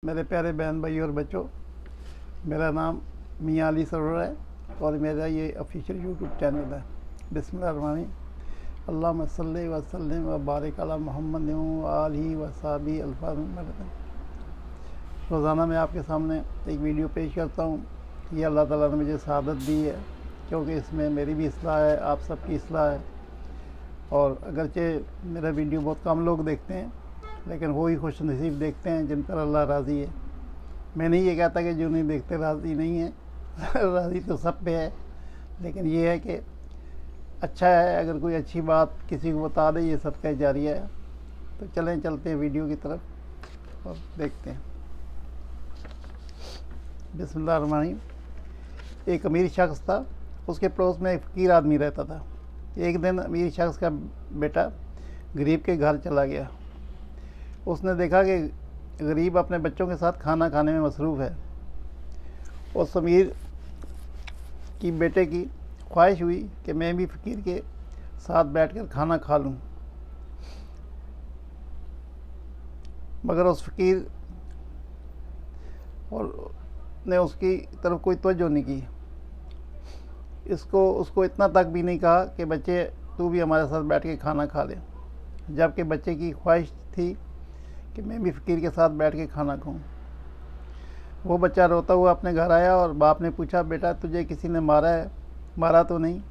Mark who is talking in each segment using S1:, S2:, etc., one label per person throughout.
S1: मेरे प्यारे बहन भाई और बच्चों, मेरा नाम मियाँ अली सरोवर है और मेरा ये ऑफिशियल यूट्यूब चैनल है। बिस्मिल्लाहिर्रहमानिर्रहीम। अल्लाहुम्मा सल्ली व सल्लिम व बारिक अला मुहम्मद व आलिहि व सहाबिही अल्फाज़ मरतबा। रोज़ाना मैं आपके सामने एक वीडियो पेश करता हूँ। ये अल्लाह ताला ने मुझे शहादत दी है, क्योंकि इसमें मेरी भी इस्लाह है, आप सबकी इस्लाह है। और अगरचे मेरा वीडियो बहुत कम लोग देखते हैं, लेकिन वो ही खुश नसीब देखते हैं जिन पर अल्लाह राज़ी है। मैं नहीं ये कहता कि जो नहीं देखते राज़ी नहीं है राज़ी तो सब पे है, लेकिन ये है कि अच्छा है अगर कोई अच्छी बात किसी को बता दे, ये सदका जारिया है। तो चलते हैं वीडियो की तरफ और देखते हैं। बिस्मिल्लाहिर्रहमानिर्रहीम। एक अमीर शख्स था, उसके पड़ोस में एक फ़कीर आदमी रहता था। एक दिन अमीर शख्स का बेटा गरीब के घर चला गया। उसने देखा कि गरीब अपने बच्चों के साथ खाना खाने में मसरूफ़ है। उस अमीर की बेटे की ख्वाहिश हुई कि मैं भी फ़कीर के साथ बैठकर खाना खा लूं, मगर उस फ़कीर और ने उसकी तरफ कोई तवज्जो नहीं की। उसको इतना तक भी नहीं कहा कि बच्चे तू भी हमारे साथ बैठ के खाना खा ले, जबकि बच्चे की ख्वाहिश थी कि मैं भी फ़कीर के साथ बैठ के खाना खाऊं। वो बच्चा रोता हुआ अपने घर आया और बाप ने पूछा, बेटा तुझे किसी ने मारा है? मारा तो नहीं?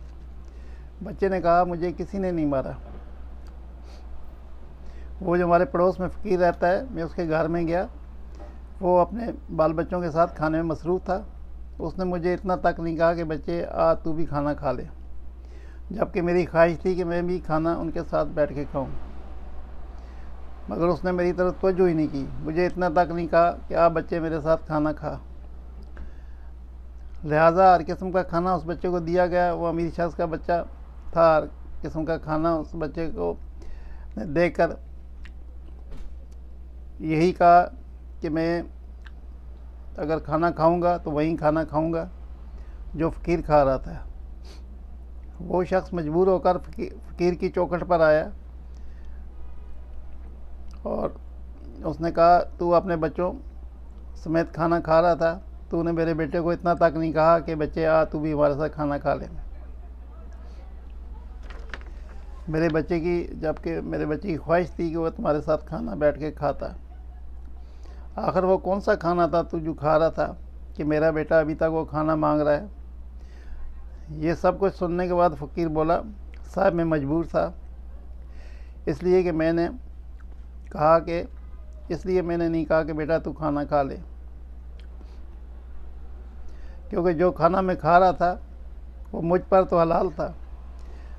S1: बच्चे ने कहा, मुझे किसी ने नहीं मारा। वो जो हमारे पड़ोस में फ़कीर रहता है, मैं उसके घर में गया। वो अपने बाल बच्चों के साथ खाने में मसरूफ़ था। उसने मुझे इतना तक नहीं कहा कि बच्चे आ तू भी खाना खा ले, जबकि मेरी ख्वाहिश थी कि मैं भी खाना उनके साथ बैठ के खाऊं। मगर उसने मेरी तरफ तवज्जो ही नहीं की, मुझे इतना तक नहीं कहा कि आप बच्चे मेरे साथ खाना खा। लिहाजा हर किस्म का खाना उस बच्चे को दिया गया। वो अमीर शख्स का बच्चा था। हर किस्म का खाना उस बच्चे को देकर यही कहा कि मैं अगर खाना खाऊंगा तो वहीं खाना खाऊंगा जो फ़कीर खा रहा था। वो शख्स मजबूर होकर फ़कीर की चौखट पर आया और उसने कहा, तू अपने बच्चों समेत खाना खा रहा था, तूने मेरे बेटे को इतना तक नहीं कहा कि बच्चे आ तू भी हमारे साथ खाना खा ले। जबकि मेरे बच्चे की ख्वाहिश थी कि वो तुम्हारे साथ खाना बैठ के खाता। आखिर वो कौन सा खाना था तू जो खा रहा था कि मेरा बेटा अभी तक वो खाना मांग रहा है? ये सब कुछ सुनने के बाद फ़कीर बोला, साहब मैं मजबूर था, इसलिए मैंने नहीं कहा कि बेटा तू खाना खा ले, क्योंकि जो खाना मैं खा रहा था वो मुझ पर तो हलाल था,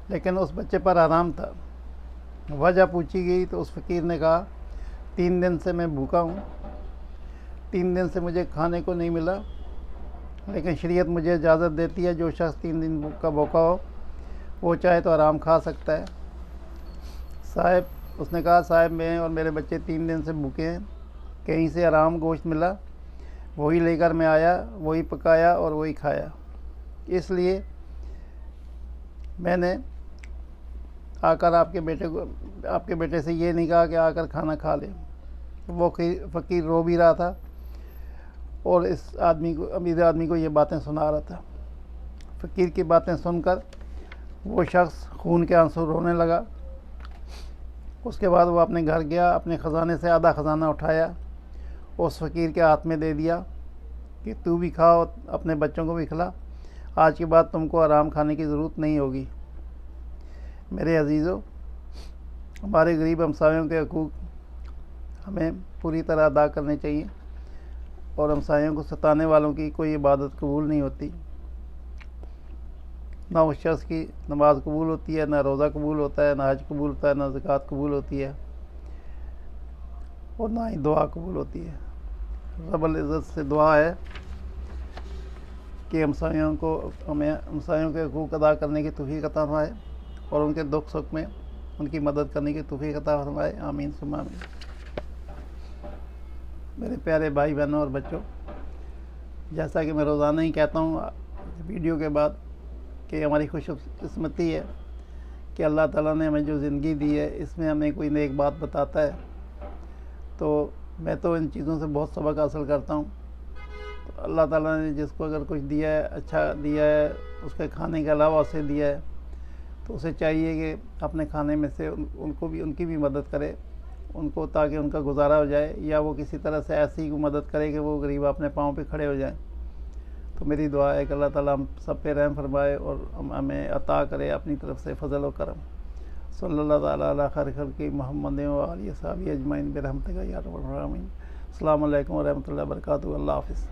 S1: लेकिन उस बच्चे पर हराम था। वजह पूछी गई तो उस फ़कीर ने कहा, 3 दिन से मैं भूखा हूँ, 3 दिन से मुझे खाने को नहीं मिला, लेकिन शरीयत मुझे इजाज़त देती है जो शख्स 3 दिन का भूखा हो वो चाहे तो आराम खा सकता है। उसने कहा, साहब मैं और मेरे बच्चे 3 दिन से भूखे हैं, कहीं से आराम गोश्त मिला वही लेकर मैं आया, वही पकाया और वही खाया। इसलिए मैंने आकर आपके बेटे से ये नहीं कहा कि आकर खाना खा ले। वो फ़कीर रो भी रहा था और इस अमीर आदमी को ये बातें सुना रहा था। फ़कीर की बातें सुनकर वो शख्स खून के आंसू रोने लगा। उसके बाद वो अपने घर गया, अपने ख़जाने से आधा ख़जाना उठाया, उस फ़कीर के हाथ में दे दिया कि तू भी खाओ, अपने बच्चों को भी खिला, आज के बाद तुमको आराम खाने की ज़रूरत नहीं होगी। मेरे अजीज़ों, हमारे गरीब हमसायों के हकूक़ हमें पूरी तरह अदा करने चाहिए और हमसायों को सताने वालों की कोई इबादत कबूल नहीं होती। ना उस शख्स की नमाज कबूल होती है, ना रोज़ा कबूल होता है, ना हज कबूल होता है, ना ज़कात कबूल होती है और ना ही दुआ कबूल होती है। रब्बुल इज़्ज़त से दुआ है कि हमें हमसायों के हकूक़ अदा करने की तौफ़ीक़ अता फरमाए और उनके दुख सुख में उनकी मदद करने की तौफ़ीक़ अता फरमाए। आमीन सुम्मा आमीन। मेरे प्यारे भाई बहनों और बच्चों, जैसा कि मैं रोज़ाना ही कहता हूँ वीडियो के बाद कि हमारी खुशकिस्मती है कि अल्लाह ताला ने हमें जो ज़िंदगी दी है इसमें हमें कोई नेक बात बताता है तो मैं तो इन चीज़ों से बहुत सबक हासिल करता हूँ। तो अल्लाह ताला ने जिसको अगर कुछ दिया है, अच्छा दिया है, उसके खाने के अलावा उसे दिया है, तो उसे चाहिए कि अपने खाने में से उनको भी, उनकी भी मदद करे उनको, ताकि उनका गुजारा हो जाए, या वो किसी तरह से ऐसी को मदद करे कि वो गरीब अपने पाँव पे खड़े हो जाएं। तो मेरी दुआ है कि अल्लाह ताला हम सब पे रहम फरमाए और हमें अता करे अपनी तरफ से फ़ज़ल व करम। सल्लल्लाहु ताला अला खैर खल्क़ि मुहम्मद व आलिहि व सहबिहि अजमईन बिरहमतिका या रब्बल आलमीन। अस्सलामु अलैकुम व रहमतुल्लाहि व बरकातुहू। अल्लाह हाफ़िज़।